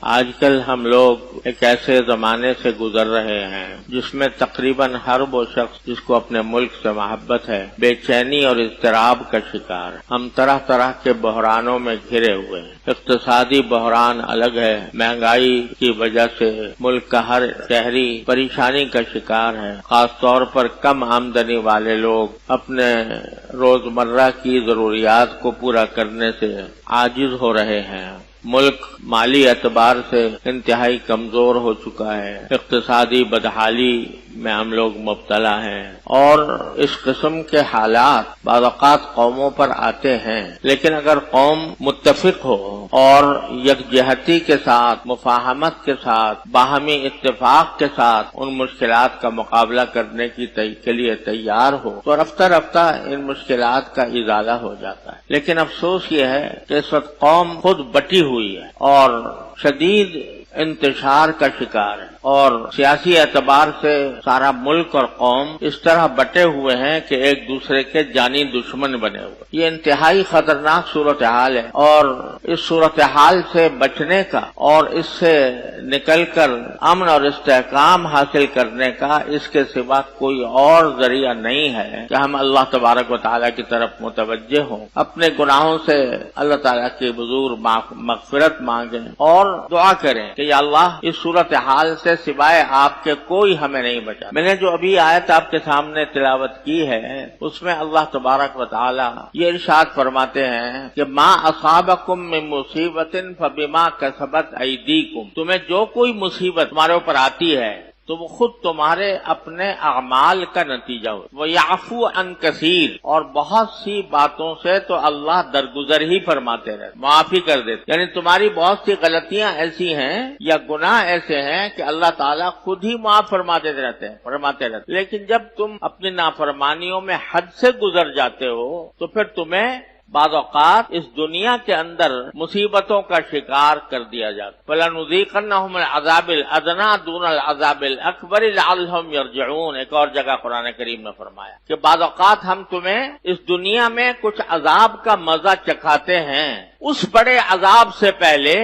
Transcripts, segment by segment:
آج کل ہم لوگ ایک ایسے زمانے سے گزر رہے ہیں جس میں تقریباً ہر وہ شخص جس کو اپنے ملک سے محبت ہے بے چینی اور اضطراب کا شکار ہے۔ ہم طرح طرح کے بحرانوں میں گھرے ہوئے ہیں۔ اقتصادی بحران الگ ہے، مہنگائی کی وجہ سے ملک کا ہر شہری پریشانی کا شکار ہے۔ خاص طور پر کم آمدنی والے لوگ اپنے روزمرہ کی ضروریات کو پورا کرنے سے عاجز ہو رہے ہیں۔ ملک مالی اعتبار سے انتہائی کمزور ہو چکا ہے، اقتصادی بدحالی میں ہم لوگ مبتلا ہیں، اور اس قسم کے حالات بعض اوقات قوموں پر آتے ہیں، لیکن اگر قوم متفق ہو اور یکجہتی کے ساتھ، مفاہمت کے ساتھ، باہمی اتفاق کے ساتھ ان مشکلات کا مقابلہ کرنے کے لیے تیار ہو تو رفتہ رفتہ ان مشکلات کا ازالہ ہو جاتا ہے۔ لیکن افسوس یہ ہے کہ اس وقت قوم خود بٹی ہوئی ہے اور شدید انتشار کا شکار ہے، اور سیاسی اعتبار سے سارا ملک اور قوم اس طرح بٹے ہوئے ہیں کہ ایک دوسرے کے جانی دشمن بنے ہوئے۔ یہ انتہائی خطرناک صورتحال ہے، اور اس صورتحال سے بچنے کا اور اس سے نکل کر امن اور استحکام حاصل کرنے کا اس کے سوا کوئی اور ذریعہ نہیں ہے کہ ہم اللہ تبارک و تعالیٰ کی طرف متوجہ ہوں، اپنے گناہوں سے اللہ تعالیٰ کی بزرگ مغفرت مانگیں اور دعا کریں کہ یا اللہ اس صورتحال سے سوائے آپ کے کوئی ہمیں نہیں بچا۔ میں نے جو ابھی آیت آپ کے سامنے تلاوت کی ہے اس میں اللہ تبارک و تعالی یہ ارشاد فرماتے ہیں کہ ما اصابکم من مصیبت فبما کسبت ایدیکم، تمہیں جو کوئی مصیبت تمہارے اوپر آتی ہے تو وہ خود تمہارے اپنے اعمال کا نتیجہ ہو۔ وَيَعْفُو عَنْ كَثِيرٍ، اور بہت سی باتوں سے تو اللہ درگزر ہی فرماتے رہتے، معافی کر دیتے، یعنی تمہاری بہت سی غلطیاں ایسی ہیں یا گناہ ایسے ہیں کہ اللہ تعالیٰ خود ہی معاف فرماتے رہتے ہیں۔ لیکن جب تم اپنی نافرمانیوں میں حد سے گزر جاتے ہو تو پھر تمہیں بعض اوقات اس دنیا کے اندر مصیبتوں کا شکار کر دیا جاتا۔ فَلَنُذِيقَنَّهُمُ الْعَذَابَ الْأَدْنَىٰ دُونَ الْعَذَابِ الْأَكْبَرِ لَعَلَّهُمْ يَرْجِعُونَ۔ ایک اور جگہ قرآن کریم میں فرمایا کہ بعض اوقات ہم تمہیں اس دنیا میں کچھ عذاب کا مزہ چکھاتے ہیں اس بڑے عذاب سے پہلے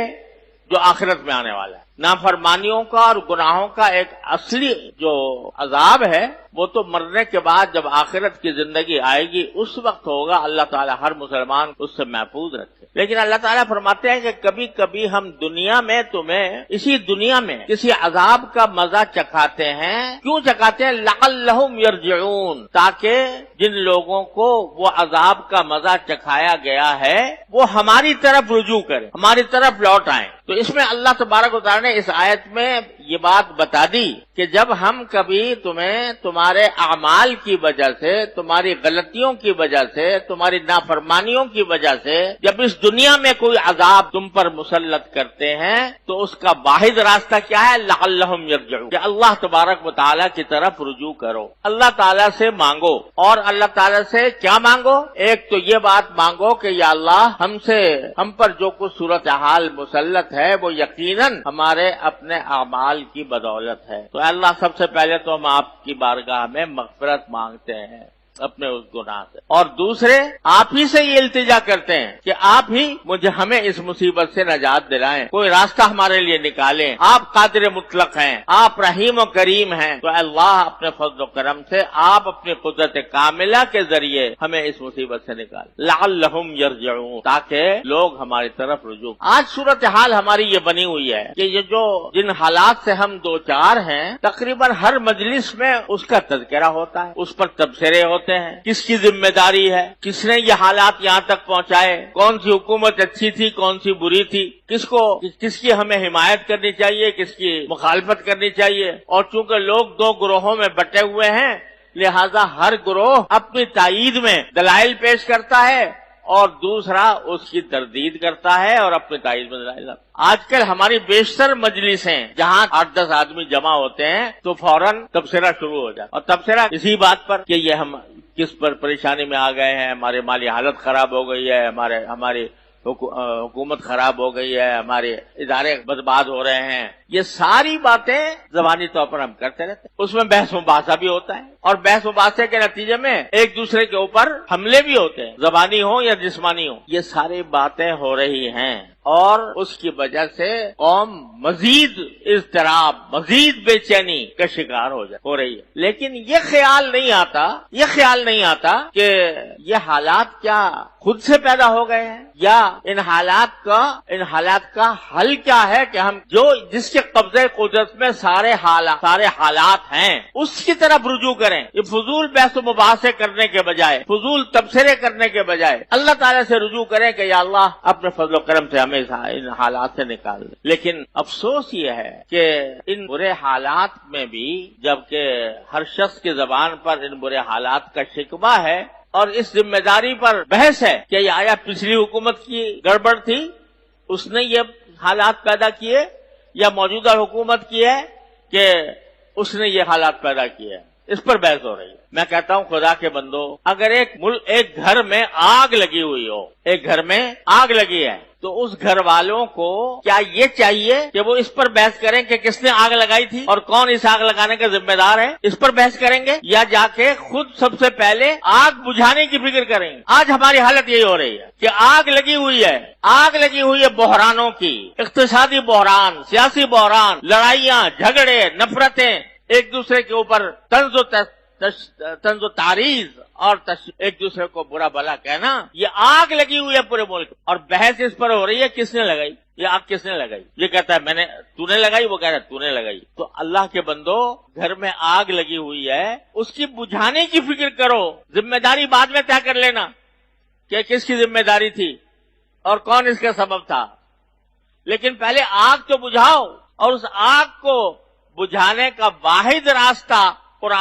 جو آخرت میں آنے والا ہے۔ نافرمانیوں کا اور گناہوں کا ایک اصلی جو عذاب ہے وہ تو مرنے کے بعد جب آخرت کی زندگی آئے گی اس وقت ہوگا۔ اللہ تعالیٰ ہر مسلمان کو اس سے محفوظ رکھے، لیکن اللہ تعالیٰ فرماتے ہیں کہ کبھی کبھی ہم دنیا میں تمہیں اسی دنیا میں کسی عذاب کا مزہ چکھاتے ہیں۔ کیوں چکھاتے ہیں؟ لعلہم یرجعون، تاکہ جن لوگوں کو وہ عذاب کا مزہ چکھایا گیا ہے وہ ہماری طرف رجوع کریں، ہماری طرف لوٹ آئیں۔ تو اس میں اللہ تبارک و تعالیٰ نے اس آیت میں یہ بات بتا دی کہ جب ہم کبھی تمہیں تمہارے اعمال کی وجہ سے، تمہاری غلطیوں کی وجہ سے، تمہاری نافرمانیوں کی وجہ سے جب اس دنیا میں کوئی عذاب تم پر مسلط کرتے ہیں تو اس کا واحد راستہ کیا ہے؟ لعلہم یرجعون، کہ اللہ تبارک و تعالیٰ کی طرف رجوع کرو، اللہ تعالیٰ سے مانگو۔ اور اللہ تعالیٰ سے کیا مانگو؟ ایک تو یہ بات مانگو کہ یا اللہ ہم پر جو کچھ صورتحال مسلط ہے وہ یقیناً ہمارے اپنے اعمال کی بدولت ہے۔ تو اللہ سب سے پہلے تو ہم آپ کی بارگاہ میں مغفرت مانگتے ہیں اپنے اس گناہ سے، اور دوسرے آپ ہی سے یہ التجا کرتے ہیں کہ آپ ہی ہمیں اس مصیبت سے نجات دلائیں، کوئی راستہ ہمارے لیے نکالیں۔ آپ قادر مطلق ہیں، آپ رحیم و کریم ہیں، تو اللہ اپنے فضل و کرم سے آپ اپنی قدرت کاملہ کے ذریعے ہمیں اس مصیبت سے نکالیں۔ لعلہم یرجعون، تاکہ لوگ ہماری طرف رجوع۔ آج صورتحال ہماری یہ بنی ہوئی ہے کہ یہ جن حالات سے ہم دو چار ہیں تقریباً ہر مجلس میں اس کا تذکرہ ہوتا ہے، اس پر تبصرے ہوتے ہیں، کس کی ذمہ داری ہے، کس نے یہ حالات یہاں تک پہنچائے، کون سی حکومت اچھی تھی، کون سی بری تھی، کس کی ہمیں حمایت کرنی چاہیے، کس کی مخالفت کرنی چاہیے۔ اور چونکہ لوگ دو گروہوں میں بٹے ہوئے ہیں لہذا ہر گروہ اپنی تائید میں دلائل پیش کرتا ہے اور دوسرا اس کی تردید کرتا ہے اور اپنے تائید میں دلائل۔ آج کل ہماری بیشتر مجلسیں جہاں 8-10 آدمی جمع ہوتے ہیں تو فوراً تبصرہ شروع ہو جاتا، اور تبصرہ اسی بات پر کہ یہ ہم کس پر پریشانی میں آ گئے ہیں، ہمارے مالی حالت خراب ہو گئی ہے، ہماری حکومت خراب ہو گئی ہے، ہمارے ادارے برباد ہو رہے ہیں۔ یہ ساری باتیں زبانی طور پر ہم کرتے رہتے ہیں، اس میں بحث مباحثہ بھی ہوتا ہے، اور بحث مباحثے کے نتیجے میں ایک دوسرے کے اوپر حملے بھی ہوتے ہیں، زبانی ہوں یا جسمانی ہوں۔ یہ ساری باتیں ہو رہی ہیں اور اس کی وجہ سے قوم مزید اضطراب، مزید بے چینی کا شکار ہو رہی ہے۔ لیکن یہ خیال نہیں آتا کہ یہ حالات کیا خود سے پیدا ہو گئے ہیں، یا ان حالات کا حل کیا ہے کہ ہم جس کے قبضے قدرت میں سارے حالات ہیں اس کی طرف رجوع کریں۔ یہ فضول بحث و مباحثے کرنے کے بجائے، فضول تبصرے کرنے کے بجائے اللہ تعالیٰ سے رجوع کریں کہ یا اللہ اپنے فضل و کرم سے ہمیں ان حالات سے نکال دے۔ لیکن افسوس یہ ہے کہ ان برے حالات میں بھی، جبکہ ہر شخص کی زبان پر ان برے حالات کا شکوہ ہے اور اس ذمہ داری پر بحث ہے کہ یہ آیا پچھلی حکومت کی گڑبڑ تھی، اس نے یہ حالات پیدا کیے، یا موجودہ حکومت کی ہے کہ اس نے یہ حالات پیدا کیے ہیں، اس پر بحث ہو رہی ہے۔ میں کہتا ہوں خدا کے بندو، اگر ایک گھر میں آگ لگی ہوئی ہو، ایک گھر میں آگ لگی ہے، تو اس گھر والوں کو کیا یہ چاہیے کہ وہ اس پر بحث کریں کہ کس نے آگ لگائی تھی اور کون اس آگ لگانے کا ذمہ دار ہے؟ اس پر بحث کریں گے، یا جا کے خود سب سے پہلے آگ بجھانے کی فکر کریں گے؟ آج ہماری حالت یہی ہو رہی ہے کہ آگ لگی ہوئی ہے بحرانوں کی، اقتصادی بحران، سیاسی بحران، لڑائیاں، جھگڑے، نفرتیں، ایک دوسرے کے اوپر طنز و تعریض اور ایک دوسرے کو برا بھلا کہنا، یہ آگ لگی ہوئی ہے پورے ملک، اور بحث اس پر ہو رہی ہے کس نے لگائی، یہ آگ کس نے لگائی؟ یہ کہتا ہے تو نے لگائی، وہ کہہ رہا ہے تو نے لگائی۔ تو اللہ کے بندو، گھر میں آگ لگی ہوئی ہے، اس کی بجھانے کی فکر کرو، ذمہ داری بعد میں طے کر لینا کہ کس کی ذمہ داری تھی اور کون اس کا سبب تھا، لیکن پہلے آگ تو بجھاؤ، اور اس آگ کو بجھانے کا واحد راستہ قرآن